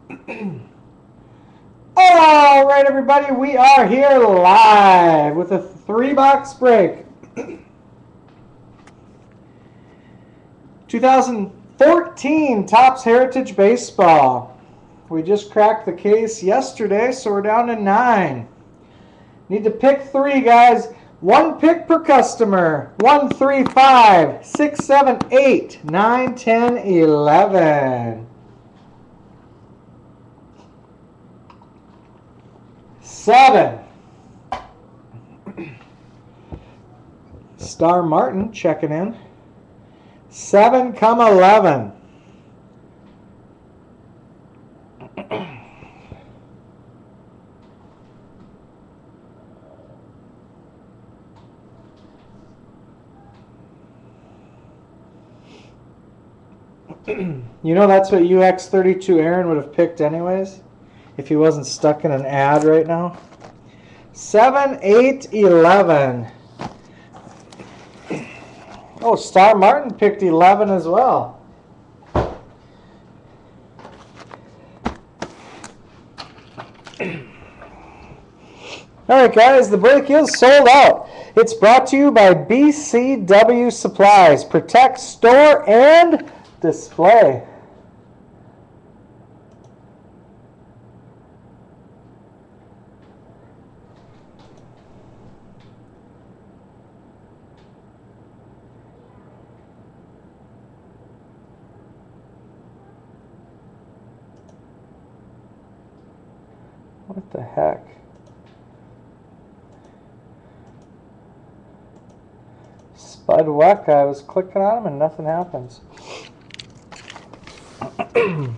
All right, everybody, we are here live with a 3-box break. 2014 Topps Heritage Baseball. We just cracked the case yesterday, so we're down to 9. Need to pick 3, guys. 1 pick per customer. 1, 3, 5, 6, 7, 8, 9, 10, 11. 7. Star Martin checking in. 7, 11. You know that's what UX32 Aaron would have picked anyways if he wasn't stuck in an ad right now. 7, 8, 11. Oh, Star Martin picked 11 as well. Alright guys, the break is sold out. It's brought to you by BCW Supplies. Protect, store, and display. What the heck? Spud Weck, I was clicking on him and nothing happens.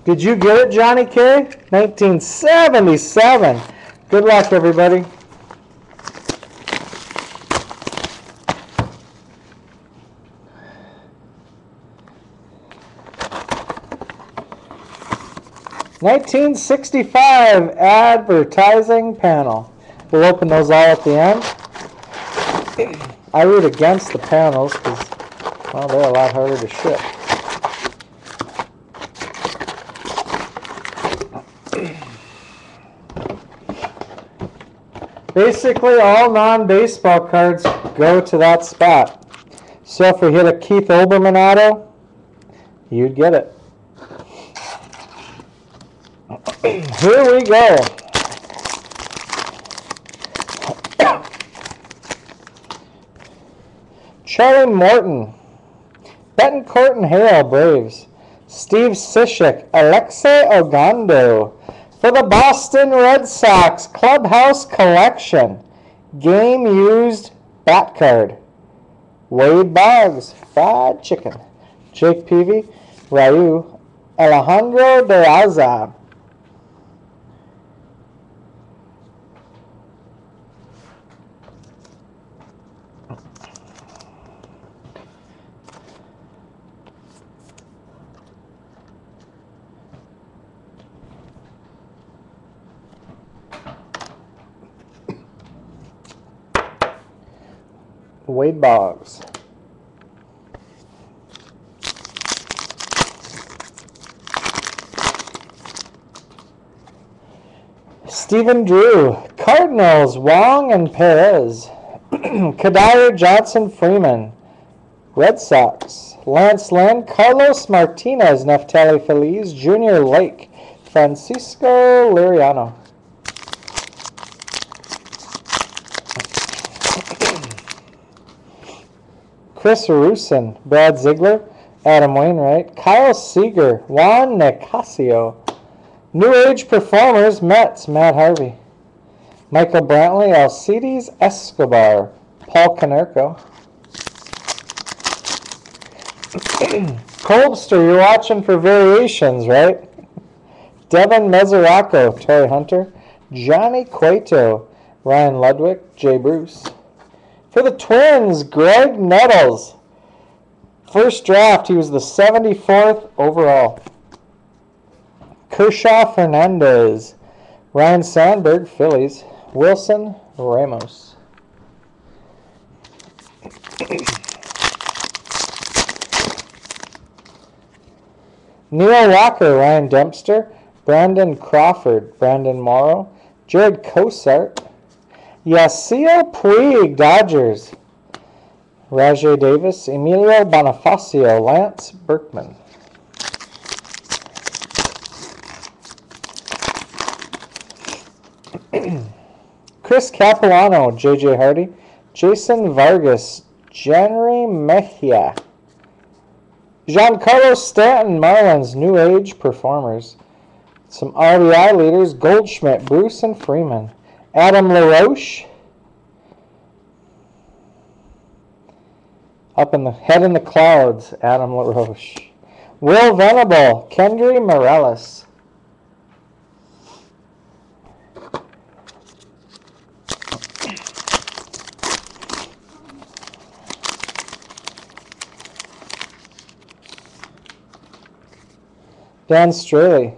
Did you get it, Johnny K? 1977. Good luck, everybody. '65 advertising panel. We'll open those all at the end. I root against the panels because, well, they're a lot harder to ship. Basically, all non-baseball cards go to that spot. So if we hit a Keith Olbermann auto, you'd get it. Here we go. Charlie Morton, Betancourt and Hale, Braves. Steve Cishek, Alexei Ogando. For the Boston Red Sox, Clubhouse Collection. Game used bat card. Wade Boggs, Fried Chicken. Jake Peavy, Ryu, Alejandro De Alza. Wade Boggs. Stephen Drew, Cardinals, Wong and Perez. Kadire Johnson Freeman, Red Sox. Lance Lynn, Carlos Martinez, Neftali Feliz, Junior Lake, Francisco Liriano. Chris Rusin, Brad Ziegler, Adam Wainwright, Kyle Seager, Juan Nicasio. New Age Performers, Mets, Matt Harvey. Michael Brantley, Alcides Escobar, Paul Konerko. Colbster, you're watching for variations, right? Devin Mesoraco, Torrey Hunter. Johnny Cueto, Ryan Ludwig, Jay Bruce. For the Twins, Greg Nettles. First draft, he was the 74th overall. Kershaw Fernandez. Ryan Sandberg, Phillies. Wilson Ramos. Neil Walker, Ryan Dempster. Brandon Crawford, Brandon Morrow, Jared Cosart, Yasiel Puig, Dodgers, Rajay Davis, Emilio Bonifacio, Lance Berkman. Chris Capilano, J.J. Hardy, Jason Vargas, Janry Mejia, Giancarlo Stanton, Marlins, New Age Performers. Some RBI leaders, Goldschmidt, Bruce, and Freeman. Adam LaRoche, up in the head in the clouds, Adam LaRoche. Will Venable, Kendry Morales. Dan Straley,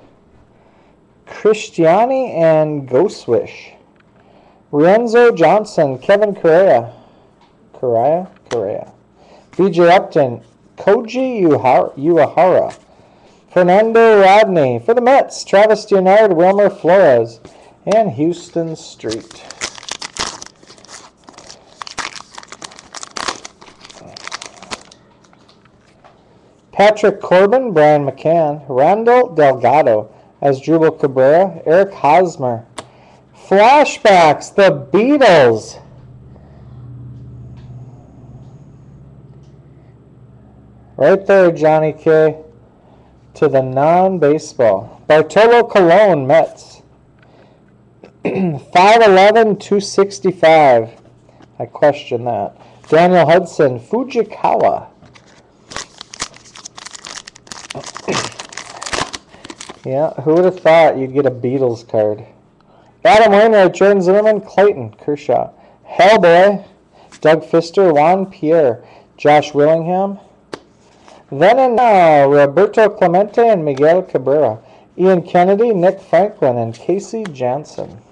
Christiani and Ghostwish, Renzo Johnson, Kevin Correa, BJ Upton, Koji Uehara, Fernando Rodney. For the Mets, Travis Leonard, Wilmer Flores, and Houston Street. Patrick Corbin, Brian McCann, Randall Delgado, Asdrubal Cabrera, Eric Hosmer. Flashbacks, the Beatles. Right there, Johnny K. To the non-baseball. Bartolo Colon, Mets. 5'11", 265. I question that. Daniel Hudson, Fujikawa. Yeah, who would have thought you'd get a Beatles card? Adam Wainwright, Jordan Zimmerman, Clayton Kershaw, Hellboy, Doug Fister, Juan Pierre, Josh Willingham. Then and now, Roberto Clemente and Miguel Cabrera, Ian Kennedy, Nick Franklin, and Casey Janssen.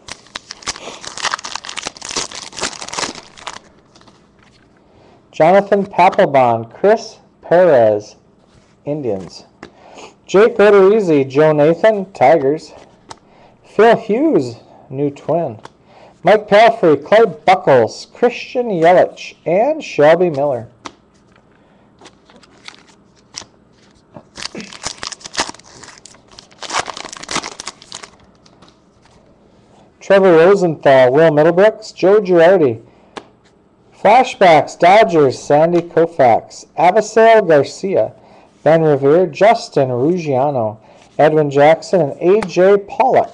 Jonathan Papelbon, Chris Perez, Indians. Jake Odorizzi, Joe Nathan, Tigers. Phil Hughes, new Twin. Mike Pelfrey, Clay Buckles, Christian Yelich, and Shelby Miller. Trevor Rosenthal, Will Middlebrooks, Joe Girardi. Flashbacks, Dodgers, Sandy Koufax, Avisail Garcia, Ben Revere, Justin Ruggiano, Edwin Jackson, and A.J. Pollock.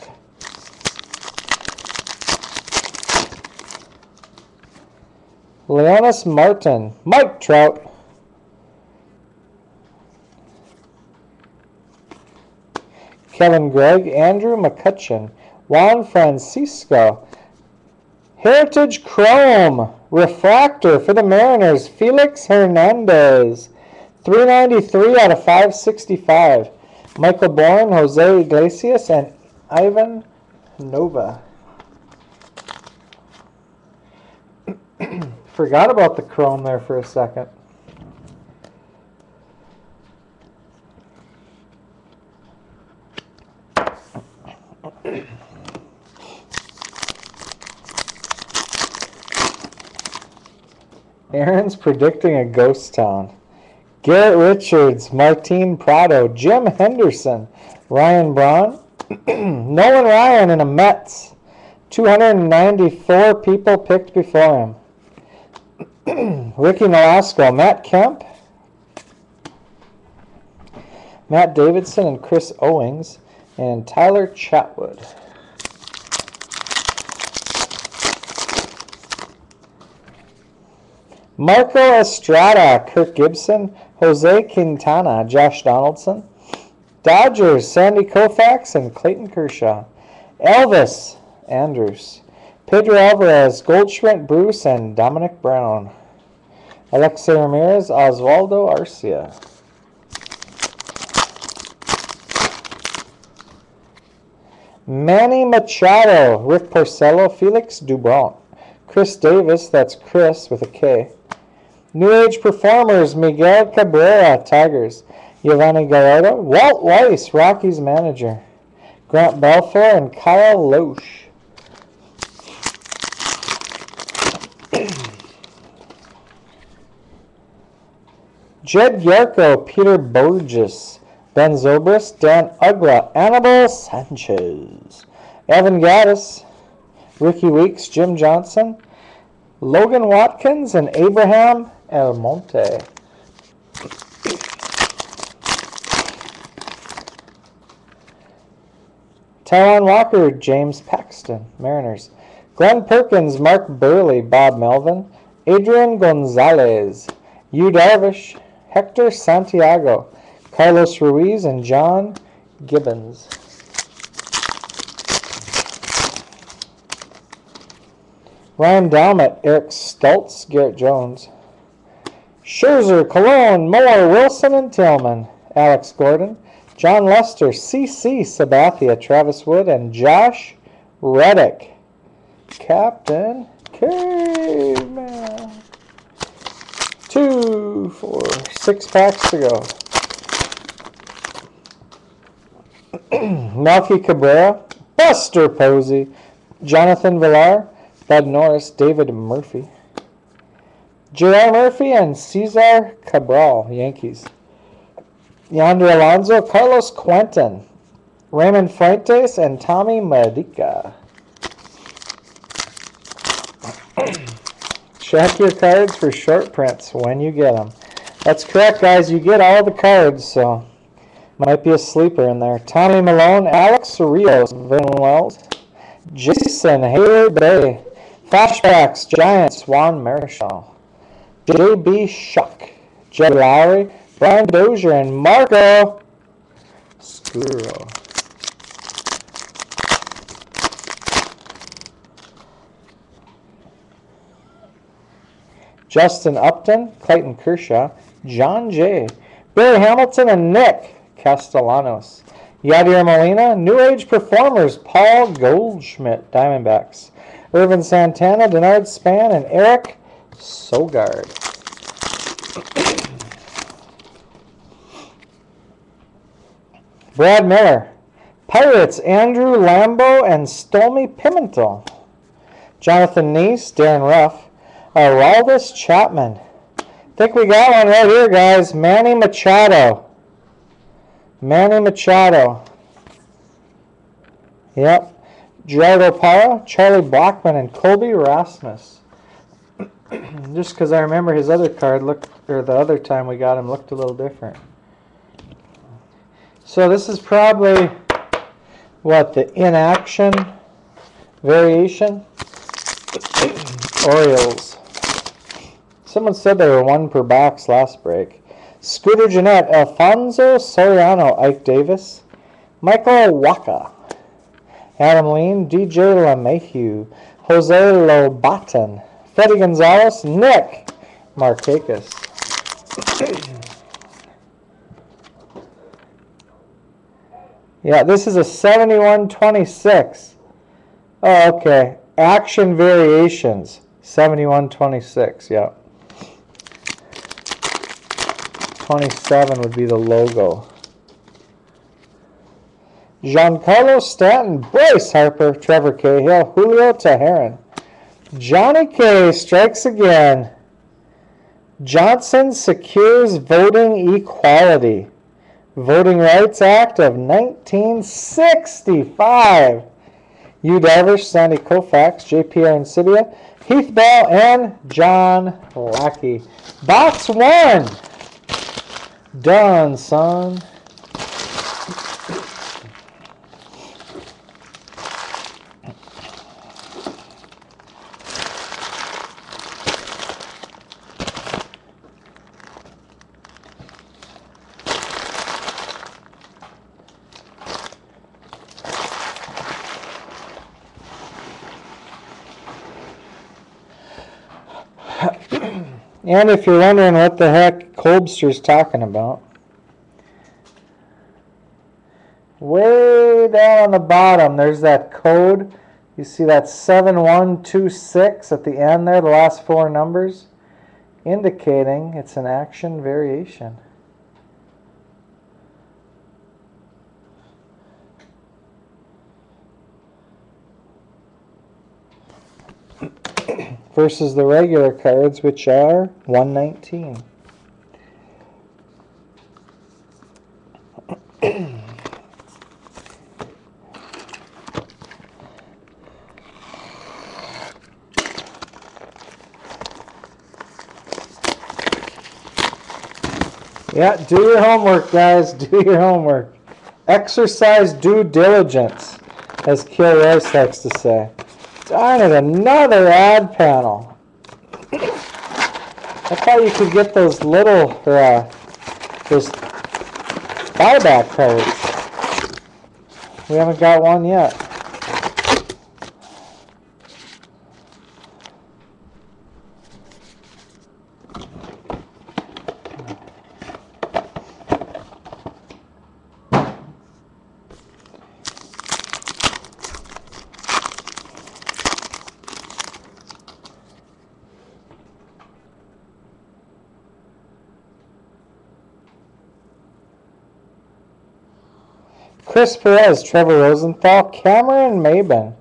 Leonis Martin, Mike Trout. Kevin Gregg, Andrew McCutcheon, Juan Francisco. Heritage Chrome, Refractor for the Mariners, Felix Hernandez. 393 out of 565. Michael Bourne, Jose Iglesias, and Ivan Nova. Forgot about the chrome there for a second. Aaron's predicting a ghost town. Garrett Richards, Martin Prado, Jim Henderson, Ryan Braun, Nolan Ryan in a Mets. 294 people picked before him. Ricky Nolasco, Matt Kemp, Matt Davidson, and Chris Owings, and Tyler Chatwood. Marco Estrada, Kirk Gibson, Jose Quintana, Josh Donaldson. Dodgers, Sandy Koufax, and Clayton Kershaw. Elvis Andrews. Pedro Alvarez, Goldschmidt, Bruce, and Dominic Brown. Alexei Ramirez, Osvaldo Arcia. Manny Machado, Rick Porcello, Felix Dubron. Chris Davis, that's Chris with a K. New Age Performers, Miguel Cabrera, Tigers. Giovanni Gallardo, Walt Weiss, Rockies manager. Grant Balfour and Kyle Loesch. Jed Yarko, Peter Burgess, Ben Zobrist, Dan Ugla, Anibal Sanchez, Evan Gaddis, Ricky Weeks, Jim Johnson, Logan Watkins, and Abraham Almonte. Tyron Walker, James Paxton, Mariners. Glenn Perkins, Mark Burley, Bob Melvin, Adrian Gonzalez, Yu Darvish, Hector Santiago, Carlos Ruiz, and John Gibbons. Ryan Dalmett, Eric Stultz, Garrett Jones. Scherzer, Cologne, Moore, Wilson, and Tillman, Alex Gordon. John Lester, CC Sabathia, Travis Wood, and Josh Reddick. Captain Caveman. 2, 4, 6 packs to go. Melky Cabrera, Buster Posey, Jonathan Villar, Bud Norris, David Murphy. J.R. Murphy and Cesar Cabral, Yankees. Yonder Alonso, Carlos Quentin, Raymond Fuentes, and Tommy Medica. Check your cards for short prints when you get them. That's correct, guys. You get all the cards, so might be a sleeper in there. Tommy Malone, Alex Rios, Vin Wells, Jason Hayward Bay, Flashbacks, Giants, Juan Marichal, J.B. Shuck, Jed Lowry, Brian Dozier, and Marco Scuro. Justin Upton, Clayton Kershaw, John Jay, Barry Hamilton, and Nick Castellanos. Yadier Molina, New Age Performers, Paul Goldschmidt, Diamondbacks. Irvin Santana, Denard Span, and Eric Sogard. Brad Miller, Pirates, Andrew Lambeau, and Stolmy Pimentel. Jonathan Neese, Darren Ruff, Aroldis Chapman. I think we got one right here, guys. Manny Machado. Manny Machado. Yep. Gerardo Parra, Charlie Blackmon, and Colby Rasmus. Just because I remember his other card looked, or the other time we got him looked a little different. So this is probably, what, the inaction variation? Orioles. Someone said they were 1 per box last break. Scooter Gennett, Alfonso Soriano, Ike Davis, Michael Waka, Adam Lean, DJ LeMahieu, Jose Lobaton, Freddie Gonzalez, Nick Markakis. Yeah, this is a 71-26. Oh, okay. Action Variations, 71-26, yeah. 27 would be the logo. Giancarlo Stanton, Bryce Harper, Trevor Cahill, Julio Teheran. Johnny K strikes again. Johnson secures voting equality. Voting Rights Act of 1965. Yu Darvish, Sandy Koufax, J.P. Arencibia, Heath Bell, and John Lackey. Box 1. Done, son. And if you're wondering what the heck Colbster's talking about, way down on the bottom, there's that code. You see that 7126 at the end there, the last 4 numbers, indicating it's an action variation. versus the regular cards, which are 119. Yeah, do your homework, guys. Do your homework. Exercise due diligence, as Kill Royce likes to say. Darn it, another ad panel. I thought you could get those little, those buyback cards. We haven't got one yet. Chris Perez, Trevor Rosenthal, Cameron Maben,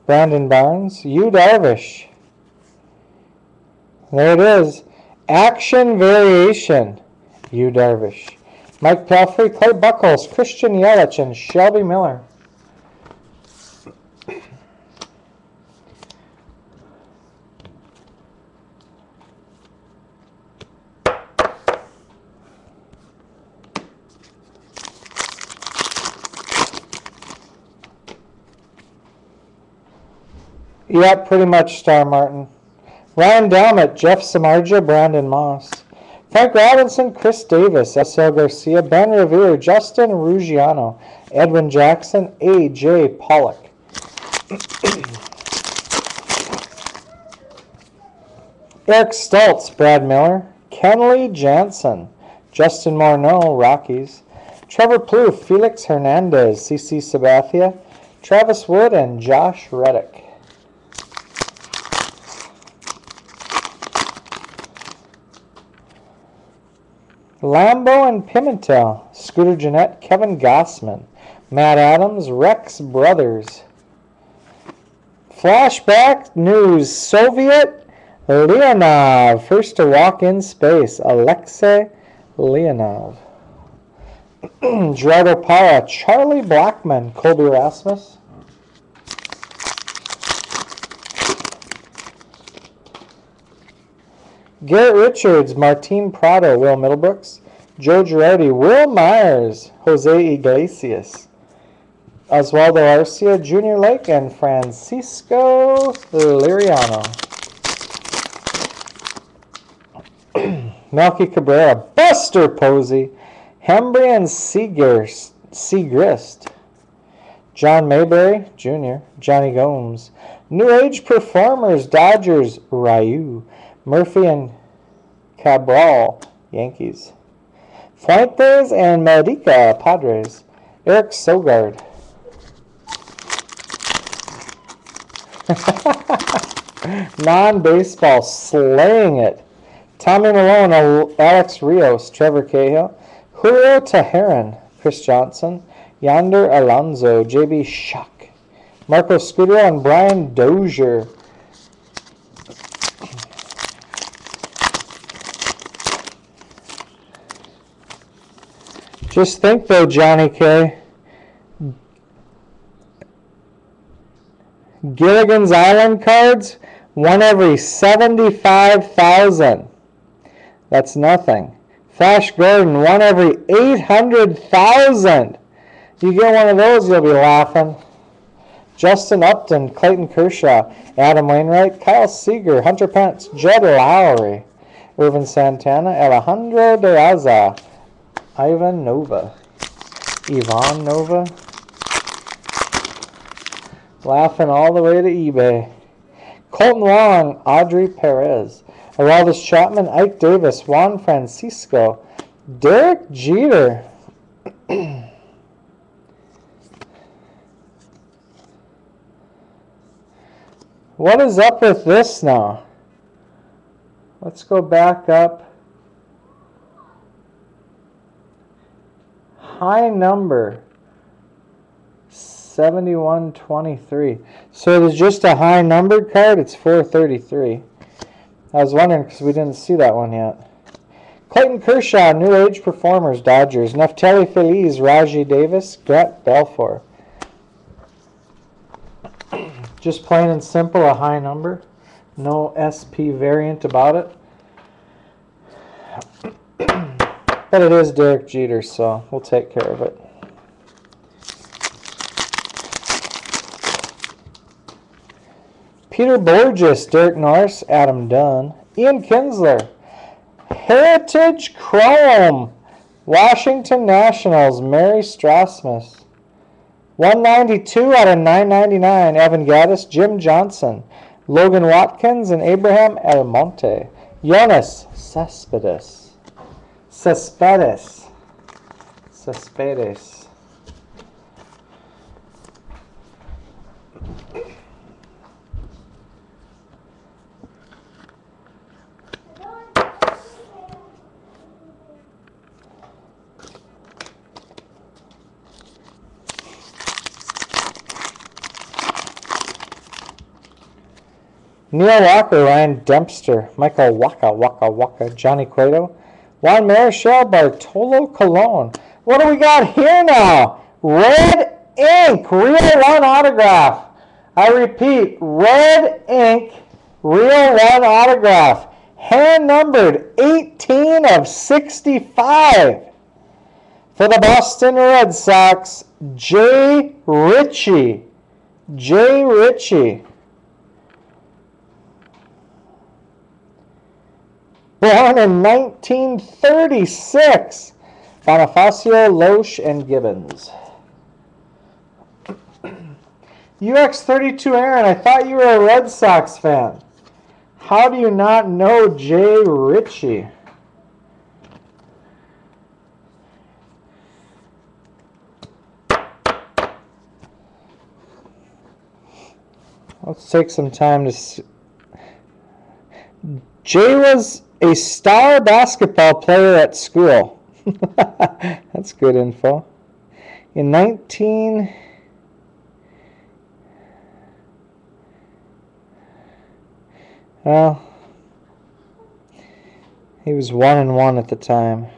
Brandon Barnes, Yu Darvish. There it is. Action Variation, Yu Darvish. Mike Pelfrey, Clay Buchholz, Christian Yelich, and Shelby Miller. Yep, pretty much Star Martin. Ryan Dalmett, Jeff Samardzija, Brandon Moss. Frank Robinson, Chris Davis, S.L. Garcia, Ben Revere, Justin Ruggiano, Edwin Jackson, A.J. Pollock. Eric Stoltz, Brad Miller, Kenley Jansen, Justin Morneau, Rockies. Trevor Plouffe, Felix Hernandez, CC Sabathia, Travis Wood, and Josh Reddick. Lambo and Pimentel, Scooter Gennett, Kevin Gossman, Matt Adams, Rex Brothers. Flashback news, Soviet Leonov, first to walk in space, Alexei Leonov. Gerardo Parra, Charlie Blackmon, Colby Rasmus. Garrett Richards, Martin Prado, Will Middlebrooks, Joe Girardi, Will Myers, Jose Iglesias, Oswaldo Arcia, Junior Lake, and Francisco Liriano. Melky Cabrera, Buster Posey, Hembry and Segrist, John Mayberry, Jr., Johnny Gomes, New Age Performers, Dodgers, Ryu, Murphy and Cabral, Yankees. Fuentes and Medica, Padres. Eric Sogard. Non-baseball, slaying it. Tommy Malone, Alex Rios, Trevor Cahill, Julio Teheran, Chris Johnson, Yonder Alonso, JB Shuck, Marco Scudero, and Brian Dozier. Just think though, Johnny K. Gilligan's Island cards, one every 75,000. That's nothing. Flash Gordon, one every 800,000. You get one of those, you'll be laughing. Justin Upton, Clayton Kershaw, Adam Wainwright, Kyle Seager, Hunter Pence, Jed Lowry, Irvin Santana, Alejandro De Aza, Ivan Nova, laughing all the way to eBay. Colton Wong, Audrey Perez, Aroldis Chapman, Ike Davis, Juan Francisco, Derek Jeter. What is up with this now? Let's go back up. High number 71-23. So it is just a high numbered card. It's 433. I was wondering because we didn't see that one yet. Clayton Kershaw, New Age Performers, Dodgers. Neftali Feliz, Raji Davis, Brett Belfour. Just plain and simple, a high number. No SP variant about it. But it is Derek Jeter, so we'll take care of it. Peter Borges, Derek Norris, Adam Dunn. Ian Kinsler. Heritage Chrome, Washington Nationals, Mary Strasmus. 192 out of 999, Evan Gattis, Jim Johnson, Logan Watkins, and Abraham Almonte. Jonas Cespedes. Cespedes. Cespedes. Neil Walker, Ryan Dempster, Michael Waka, Johnny Cueto, Juan Marichal, Bartolo Colon. What do we got here now? Red ink, Real One autograph. I repeat, red ink, Real One autograph. Hand numbered 18 of 65. For the Boston Red Sox, Jay Ritchie. Jay Ritchie. Born in 1936, Bonifacio, Loesch, and Gibbons. UX32 Aaron, I thought you were a Red Sox fan. How do you not know Jay Ritchie? Let's take some time to see. Jay was a star basketball player at school. That's good info. In well, he was 1-1 at the time.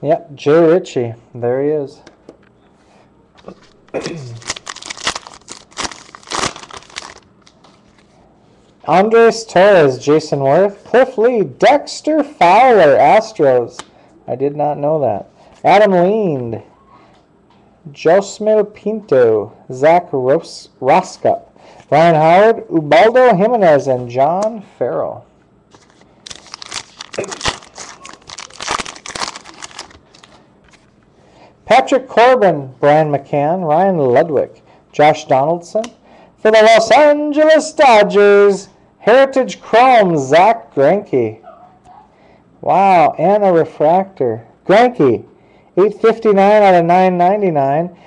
Yep, Jay Ritchie. There he is. Andres Torres, Jason Worth. Cliff Lee, Dexter Fowler, Astros. I did not know that. Adam Leand. Josmil Pinto, Zach Roskup. Ryan Howard, Ubaldo Jimenez, and John Farrell. Patrick Corbin, Brian McCann, Ryan Ludwig, Josh Donaldson. For the Los Angeles Dodgers, Heritage Chrome, Zach Greinke. Wow, and a refractor. Greinke, 859 out of 999.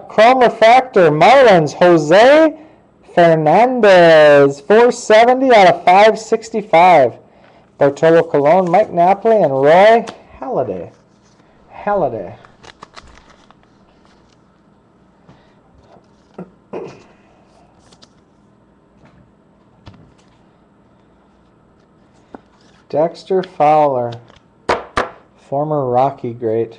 Chrome refractor, Marlins, Jose Fernandez, 470 out of 565. Bartolo Colon, Mike Napoli, and Roy Halladay. Dexter Fowler, former Rocky great.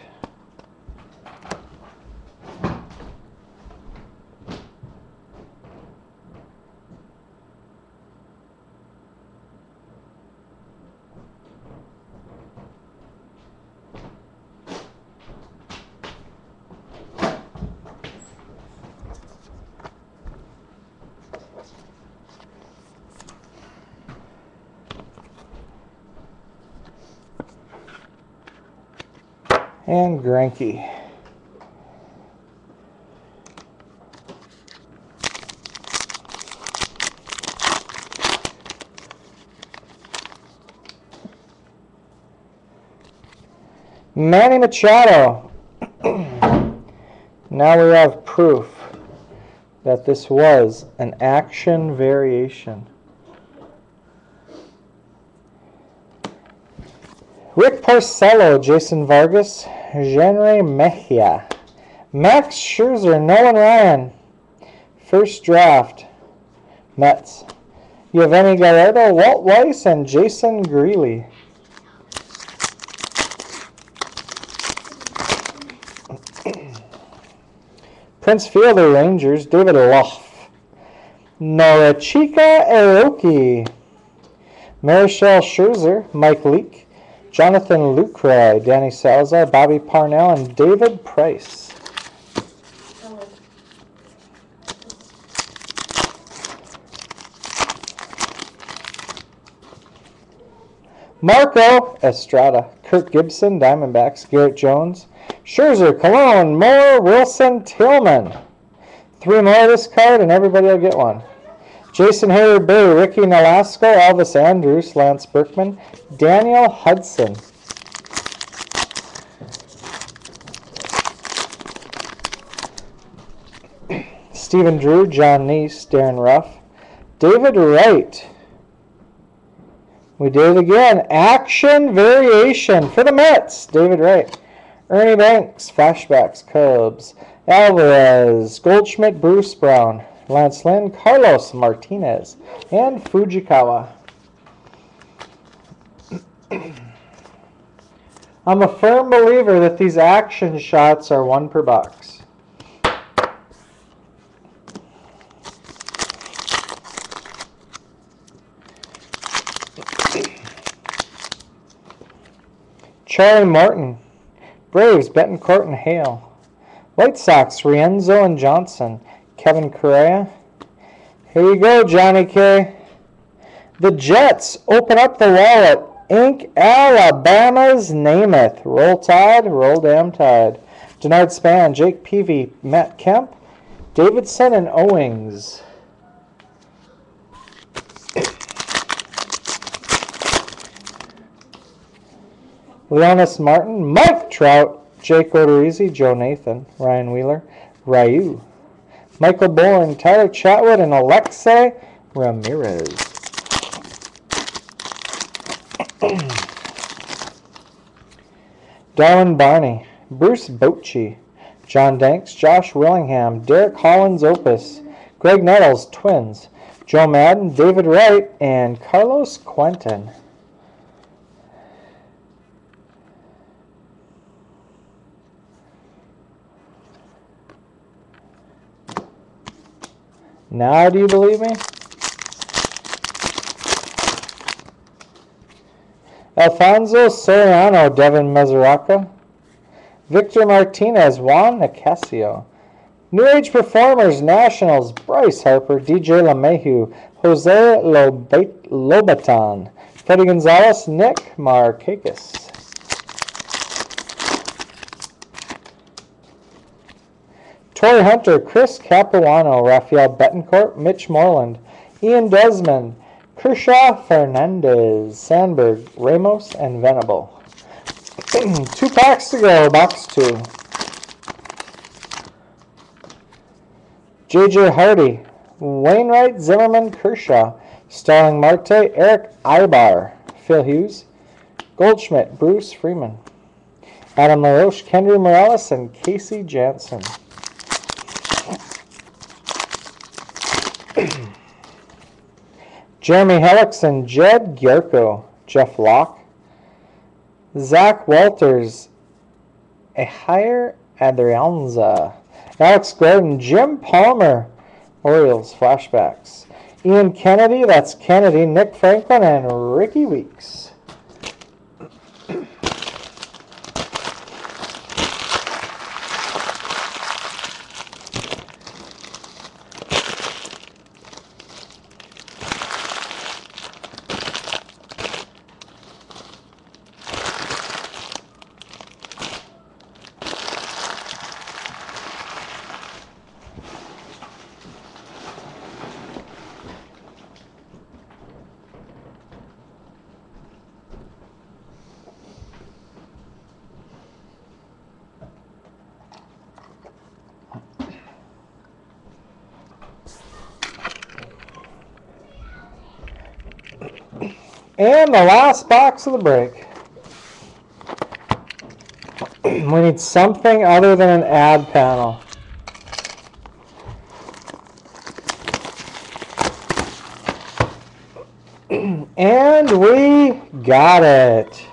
And Greinke. Manny Machado. Now we have proof that this was an action variation. Rick Porcello, Jason Vargas, Jenry Mejia, Max Scherzer, Nolan Ryan. First draft, Mets. Giovanni Gallardo, Walt Weiss, and Jason Greeley. Prince Fielder, Rangers, David Lough. Norachika Aoki. Marichal Scherzer, Mike Leake. Jonathan Lucroy, Danny Salazar, Bobby Parnell, and David Price. Marco Estrada, Kirk Gibson, Diamondbacks, Garrett Jones, Scherzer, Cologne, Moore, Wilson, Tillman. 3 more of this card and everybody will get one. Jason Hayward Bay, Ricky Nolasco, Elvis Andrus, Lance Berkman, Daniel Hudson. Stephen Drew, John Neese, Darren Ruff, David Wright. We did it again. Action variation for the Mets. David Wright. Ernie Banks, Flashbacks, Cubs. Alvarez, Goldschmidt, Bruce Brown. Lance Lynn, Carlos Martinez, and Fujikawa. I'm a firm believer that these action shots are 1 per box. Charlie Morton, Braves, Betancourt and Hale. White Sox, Rienzo and Johnson. Kevin Correa. Here you go, Johnny K. The Jets open up the wallet. Ink Alabama's Namath. Roll Tide, roll damn Tide. Denard Span, Jake Peavy, Matt Kemp, Davidson, and Owings. Leonis Martin, Mike Trout, Jake Odorizzi, Joe Nathan, Ryan Wheeler, Ryu, Michael Bourne, Tyler Chatwood, and Alexei Ramirez. Darwin Barney, Bruce Bochy, John Danks, Josh Willingham, Derek Hollins Opus, Greg Nettles, Twins, Joe Madden, David Wright, and Carlos Quentin. Now do you believe me? Alfonso Soriano, Devin Mesoraca, Victor Martinez, Juan Nicasio. New Age Performers, Nationals, Bryce Harper, DJ LeMahieu, Jose Lobaton, Freddie Gonzalez, Nick Markakis. Torrey Hunter, Chris Capuano, Rafael Betancourt, Mitch Moreland, Ian Desmond, Kershaw Fernandez, Sandberg, Ramos, and Venable. 2 packs to go, box 2. J.J. Hardy, Wainwright, Zimmerman, Kershaw, Starling Marte, Eric Ibar, Phil Hughes, Goldschmidt, Bruce Freeman, Adam LaRoche, Kendry Morales, and Casey Jansen. Jeremy Helix and Jed Gyarko, Jeff Locke, Zach Walters, Ehire Adrianza, Alex Gordon, Jim Palmer, Orioles Flashbacks, Ian Kennedy, that's Kennedy, Nick Franklin, and Ricky Weeks. And the last box of the break. We need something other than an ad panel. And we got it.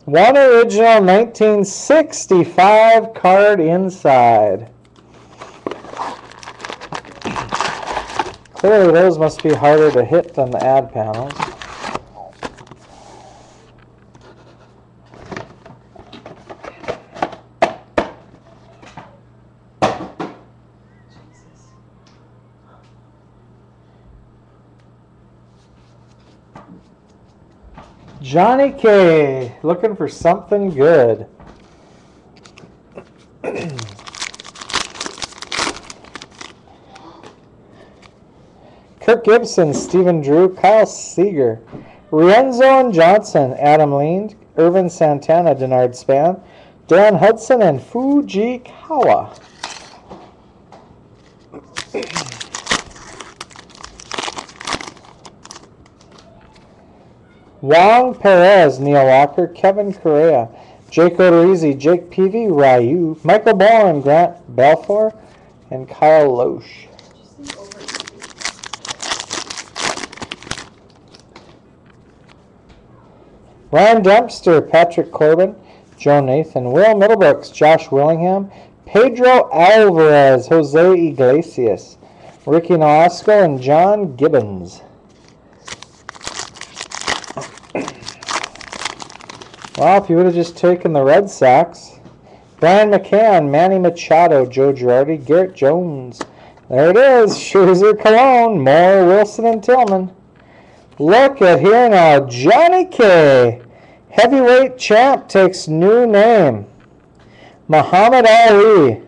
One original 1965 card inside. Clearly those must be harder to hit than the ad panels. Johnny K, looking for something good. Kirk Gibson, Stephen Drew, Kyle Seager, Rienzo and Johnson, Adam Leand, Irvin Santana, Denard Span, Dan Hudson, and Fujikawa. Juan Perez, Neil Walker, Kevin Correa, Jake Odorizzi, Jake Peavy, Ryu, Michael Bourne, Grant Balfour, and Kyle Loesch. Ryan Dempster, Patrick Corbin, Joe Nathan, Will Middlebrooks, Josh Willingham, Pedro Alvarez, Jose Iglesias, Ricky Nolasco, and John Gibbons. Well, if you would have just taken the Red Sox, Brian McCann, Manny Machado, Joe Girardi, Garrett Jones. There it is, Scherzer, Cologne, Moore, Wilson, and Tillman. Look at here now, Johnny K. Heavyweight champ takes new name. Muhammad Ali.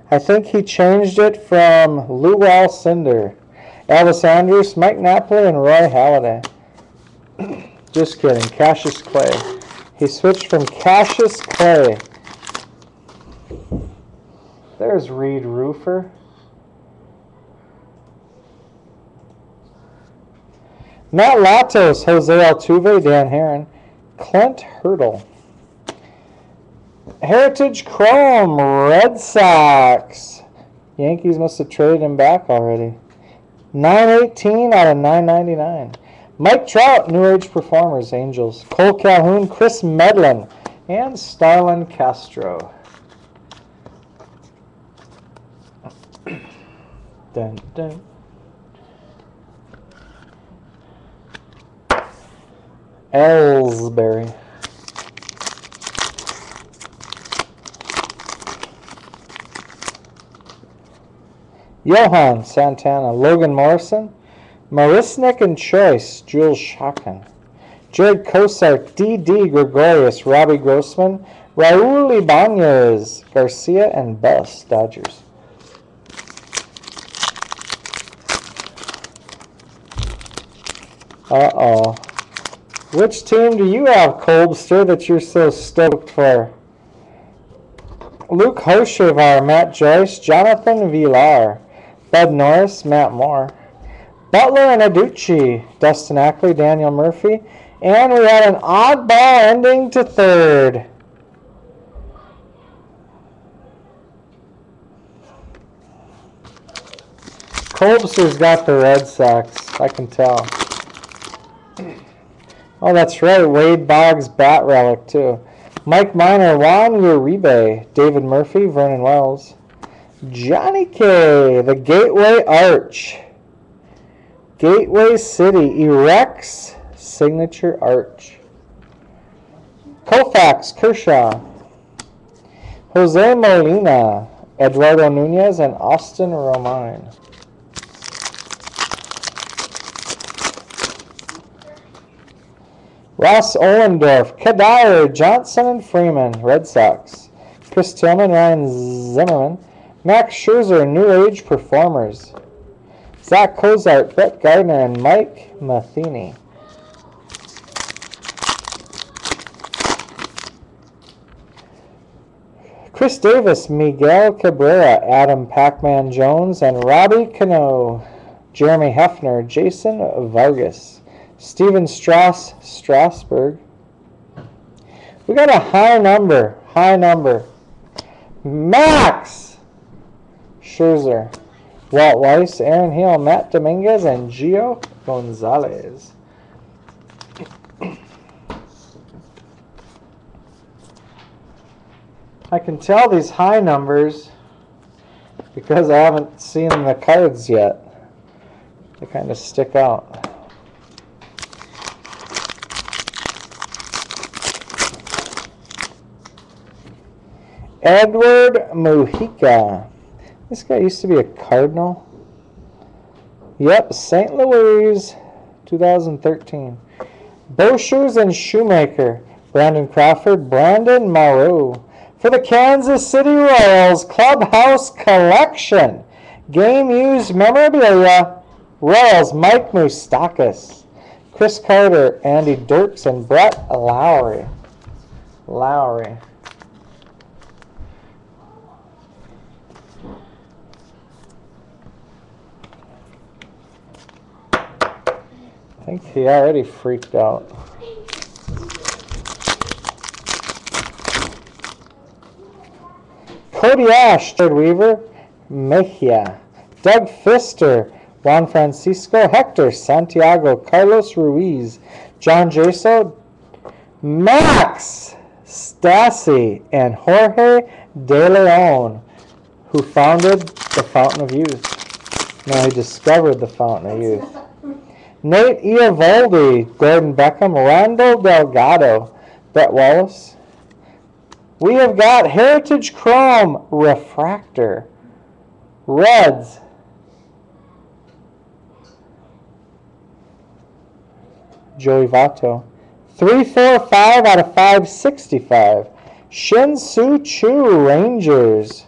I think he changed it from Lou Alcindor. Elvis Andrus, Mike Napoli, and Roy Halladay. Just kidding, Cassius Clay. He switched from Cassius Clay. There's Reed Roofer. Matt Latos, Jose Altuve, Dan Herron, Clint Hurdle. Heritage Chrome, Red Sox. Yankees must have traded him back already. 918 out of 999. Mike Trout, New Age Performers, Angels. Cole Calhoun, Chris Medlin, and Starlin Castro. Dun, dun. Ellsbury. Johan Santana, Logan Morrison, Marisnik and Choice, Jules Schocken, Jared Kosar, D.D. Gregorius, Robbie Grossman, Raul Ibanez, Garcia, and Bus, Dodgers. Uh-oh. Which team do you have, Colbster, that you're so stoked for? Luke Hochevar, Matt Joyce, Jonathan Villar, Bud Norris, Matt Moore, Butler and Aducci, Dustin Ackley, Daniel Murphy, and we had an oddball ending to third. Colbster's got the Red Sox, I can tell. Oh, that's right, Wade Boggs bat relic too. Mike Minor, Juan Uribe, David Murphy, Vernon Wells, Johnny K, the Gateway Arch, Gateway City, Erex, Signature Arch, Koufax, Kershaw, Jose Molina, Eduardo Nunez, and Austin Romine. Ross Ollendorf, Kadire, Johnson and Freeman, Red Sox. Chris Tillman, Ryan Zimmerman, Max Scherzer, New Age Performers. Zach Cozart, Brett Gardner, and Mike Matheny. Chris Davis, Miguel Cabrera, Adam Pac-Man Jones, and Robbie Cano. Jeremy Hefner, Jason Vargas. Steven Strasburg. We got a high number High number. Max Scherzer, Walt Weiss, Aaron Hill, Matt Dominguez, and Gio Gonzalez. I can tell these high numbers because I haven't seen the cards yet. They kind of stick out. Edward Mujica. This guy used to be a Cardinal. Yep, St. Louis, 2013. Boschers and Shoemaker. Brandon Crawford, Brandon Moreau. For the Kansas City Royals, Clubhouse Collection. Game used memorabilia. Royals, Mike Moustakas. Chris Carter, Andy Dirks, and Brett Lowry. I think he already freaked out. Cody Ash, Jared Weaver, Mejia, Doug Fister, Juan Francisco, Hector Santiago, Carlos Ruiz, John Jaso, Max Stassi, and Jorge De Leon, who founded the Fountain of Youth. No, he discovered the Fountain of Youth. Nate Eovaldi, Gordon Beckham, Randall Delgado, Brett Wallace. We have got Heritage Chrome Refractor. Reds. Joey Votto. 345 out of 565. Shin-Soo Choo, Rangers.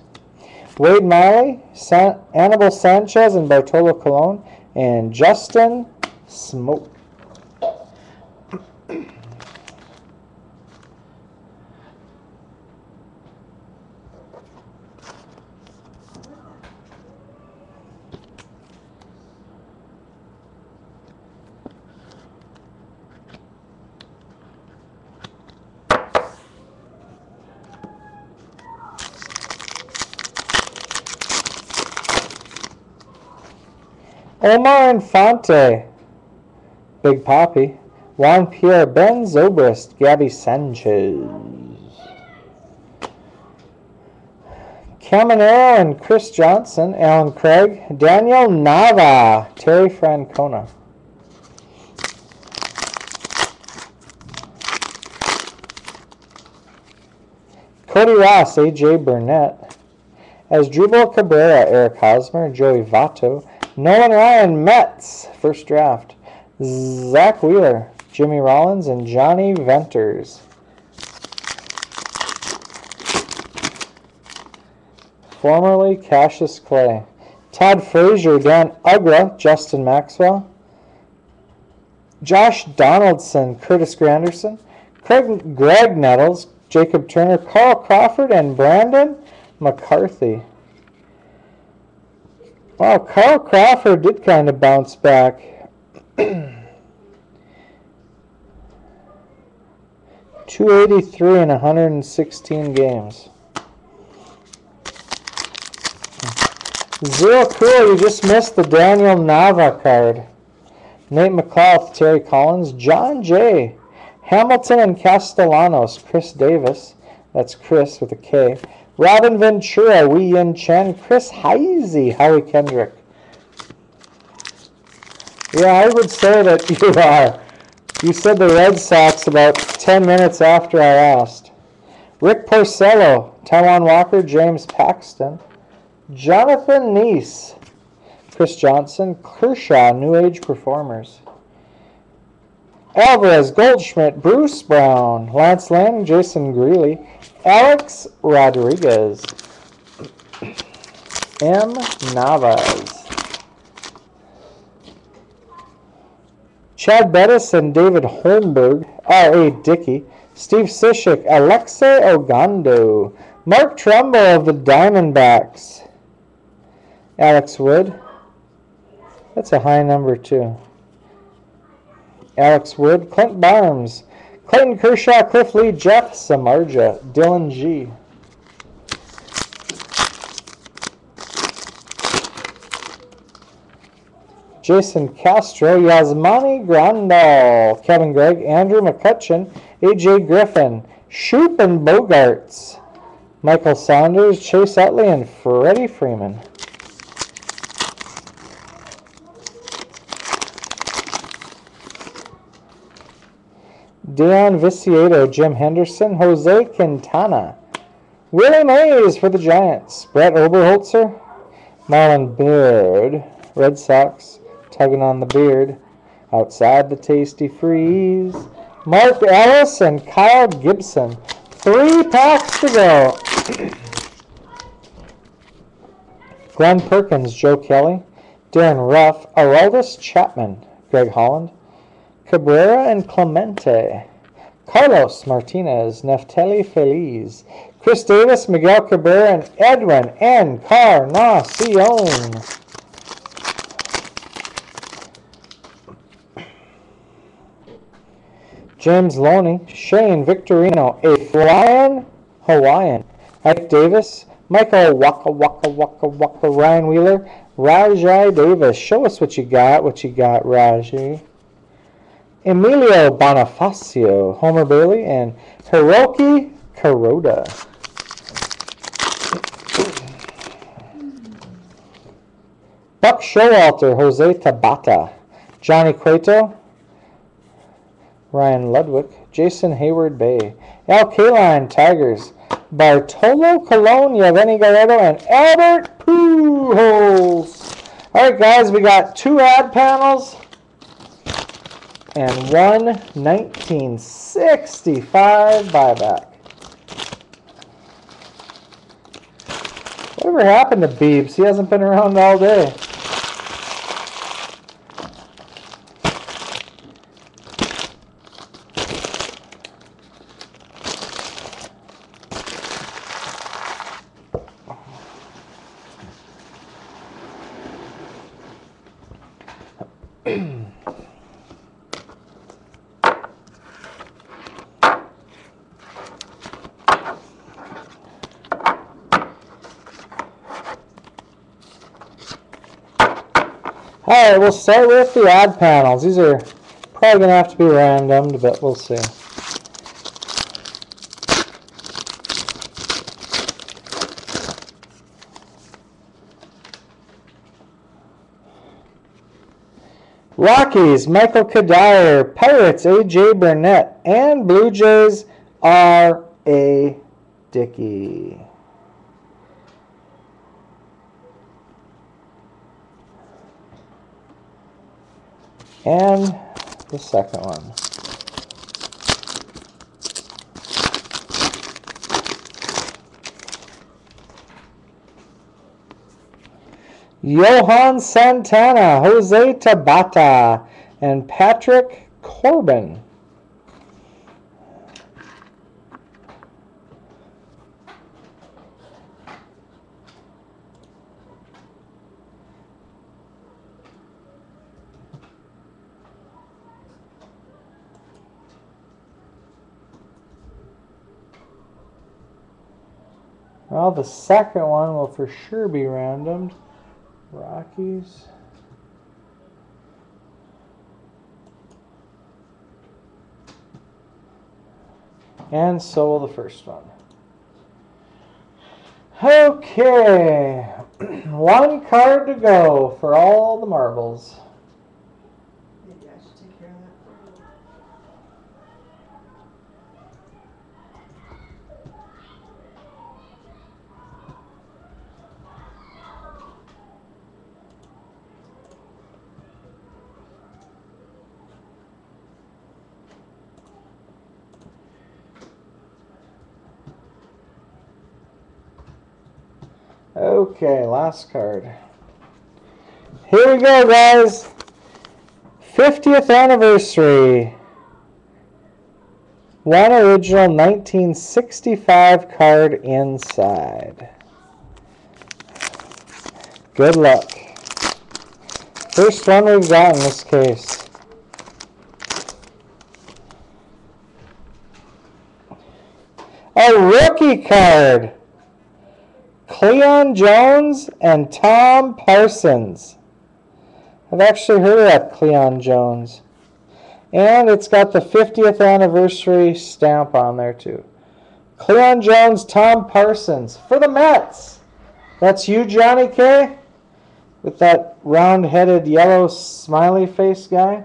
Wade Miley, Anibal Sanchez, and Bartolo Colon. And Justin Smoke. Omar Infante, Big Papi, Juan Pierre, Ben Zobrist, Gabby Sanchez, Caminero and Chris Johnson, Alan Craig, Daniel Nava, Terry Francona. Cody Ross, AJ Burnett, Asdrubal Cabrera, Eric Hosmer, Joey Votto, Nolan Ryan, Mets, first draft. Zach Wheeler, Jimmy Rollins, and Johnny Venters. Formerly Cassius Clay. Todd Frazier, Dan Uggla, Justin Maxwell. Josh Donaldson, Curtis Granderson. Greg Nettles, Jacob Turner, Carl Crawford, and Brandon McCarthy. Wow, Carl Crawford did kind of bounce back. 283 in 116 games. Zero cool, you just missed the Daniel Nava card. Nate McLeod, Terry Collins, John Jay, Hamilton and Castellanos, Chris Davis, that's Chris with a K. Robin Ventura, Wei Yin Chen, Chris Heisey, Howie Kendrick. Yeah, I would say that you are. You said the Red Sox about 10 minutes after I asked. Rick Porcello, Taiwan Walker, James Paxton, Jonathan Neese, Chris Johnson, Kershaw, New Age Performers. Alvarez, Goldschmidt, Bruce Brown, Lance Lynn, Jason Greeley, Alex Rodriguez, M. Navas, Chad Bettis and David Holmberg, R.A. Dickey, Steve Cishek, Alexei Ogando, Mark Trumbo of the Diamondbacks, Alex Wood, that's a high number too. Alex Wood, Clint Barnes, Clayton Kershaw, Cliff Lee, Jeff Samardzija, Dylan G. Jason Castro, Yasmani Grandal, Kevin Gregg, Andrew McCutcheon, AJ Griffin, Shoop and Bogarts, Michael Saunders, Chase Utley, and Freddie Freeman. Dion Viciedo, Jim Henderson, Jose Quintana, Willie Mays for the Giants, Brett Oberholzer, Marlon Baird, Red Sox, tugging on the beard, outside the tasty freeze, Mark Ellis and Kyle Gibson. 3 packs to go. Glenn Perkins, Joe Kelly, Darren Ruff, Aroldis Chapman, Greg Holland, Cabrera and Clemente, Carlos Martinez, Neftali Feliz, Chris Davis, Miguel Cabrera, and Edwin Encarnacion. James Loney, Shane Victorino, a flying Hawaiian, Ike Davis, Michael Waka Waka Waka Waka, Ryan Wheeler, Rajai Davis. Show us what you got, Raji. Emilio Bonifacio, Homer Bailey, and Hiroki Kuroda. Buck Showalter, Jose Tabata, Johnny Cueto, Ryan Ludwig, Jason Hayward Bay, Al Kaline, Tigers, Bartolo Colon, Yevgeny Gallardo, and Albert Pujols. All right, guys, we got 2 ad panels and 1 1965 buyback. Whatever happened to Beebs? He hasn't been around all day. Alright, we'll start with the odd panels. These are probably going to have to be randomed, but we'll see. Rockies, Michael Kadire, Pirates, A.J. Burnett, and Blue Jays, R.A. Dickey. And the second one. Johan Santana, Jose Tabata, and Patrick Corbin. Well, the second one will for sure be randomed. Rockies. And so will the first one. Okay. 1 card to go for all the marbles. Maybe I should take care of that. Okay, last card. Here we go, guys. 50th anniversary. 1 original 1965 card inside. Good luck. First one we've got in this case. rookie card. Cleon Jones and Tom Parsons. I've actually heard of that Cleon Jones. And it's got the 50th anniversary stamp on there too. Cleon Jones, Tom Parsons for the Mets. That's you, Johnny K, with that round-headed yellow smiley face guy.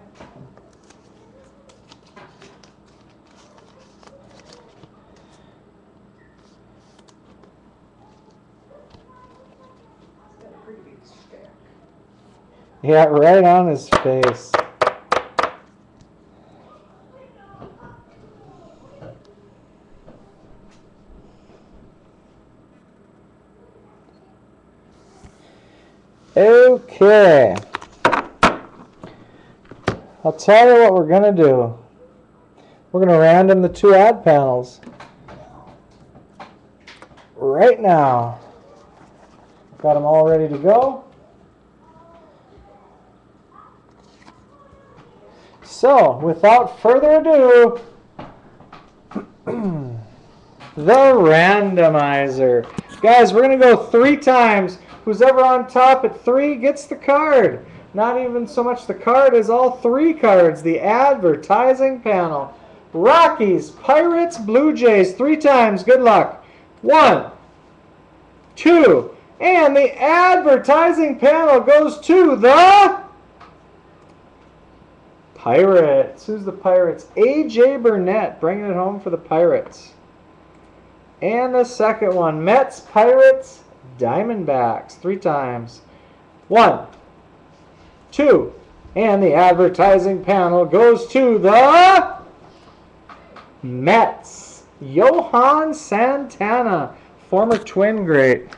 Yeah, right on his face. Okay. I'll tell you what we're going to do. We're going to random the 2 ad panels right now. Got them all ready to go. So, without further ado, the randomizer. Guys, we're going to go 3 times. Who's ever on top at 3 gets the card. Not even so much the card as all 3 cards. The advertising panel. Rockies, Pirates, Blue Jays. 3 times. Good luck. 1, 2, and the advertising panel goes to the Pirates. Who's the Pirates? A.J. Burnett bringing it home for the Pirates. And the second one, Mets, Pirates, Diamondbacks. 3 times. 1, 2, and the advertising panel goes to the Mets. Johan Santana, former Twin great.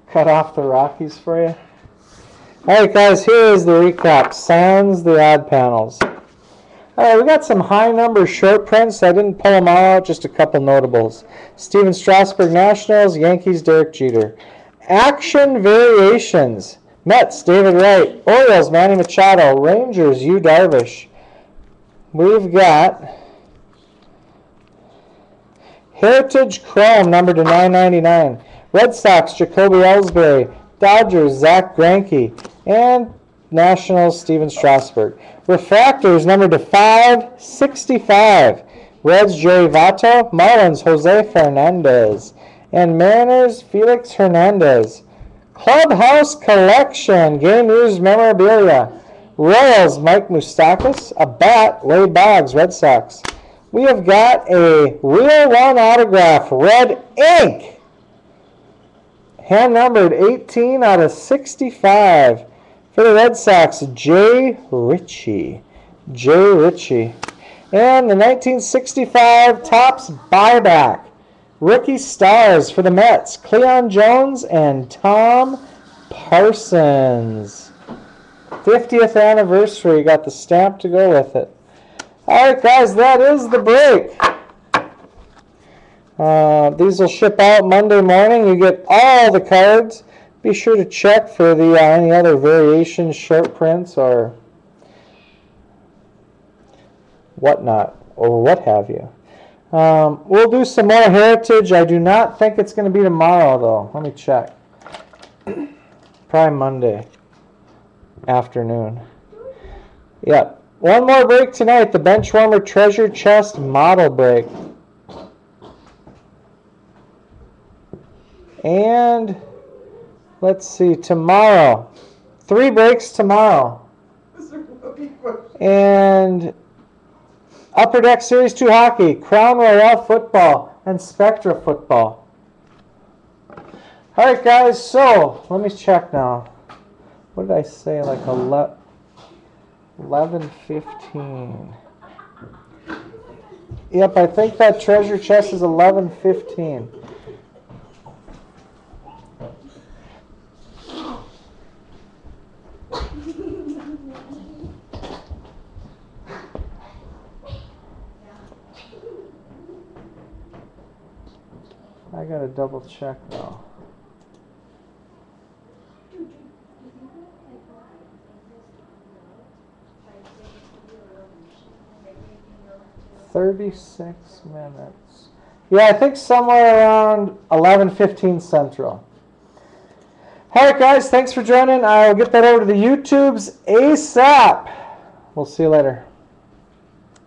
Cut off the Rockies for you. Alright guys, here is the recap. Sans the ad panels. Alright, we got some high number short prints. I didn't pull them all out, just a couple notables. Steven Strasburg Nationals, Yankees Derek Jeter. Action variations. Mets, David Wright. Orioles, Manny Machado. Rangers, Yu Darvish. We've got Heritage Chrome, numbered to 999. Red Sox, Jacoby Ellsbury. Dodgers, Zach Greinke. And Nationals, Steven Strasburg. Refractors, numbered to 565. Reds, Joey Votto. Marlins, Jose Fernandez. And Mariners, Felix Hernandez. Clubhouse Collection, game used memorabilia. Royals, Mike Moustakas. A bat, Wade Boggs, Red Sox. We have got a Real One autograph, red ink. Hand numbered 18 out of 65. For the Red Sox, Jay Ritchie. Jay Ritchie. And the 1965 Topps buyback. Rookie stars for the Mets, Cleon Jones and Tom Parsons. 50th anniversary. Got the stamp to go with it. Alright guys, that is the break. These will ship out Monday morning. You get all the cards. Be sure to check for the any other variations, short prints, or whatnot, or what have you. We'll do some more Heritage. I do not think it's going to be tomorrow, though. Let me check. Probably Monday afternoon. Yep. One more break tonight. The Benchwarmer Treasure Chest model break. And let's see, tomorrow. 3 breaks tomorrow. And Upper Deck Series 2 Hockey, Crown Royale Football, and Spectra Football. Alright guys, so let me check now. What did I say, like 11:15. Yep, I think that treasure chest is 11:15. I gotta double check now. 36 minutes. Yeah, I think somewhere around 11:15 Central. All right, guys, thanks for joining. I'll get that over to the YouTubes ASAP. We'll see you later.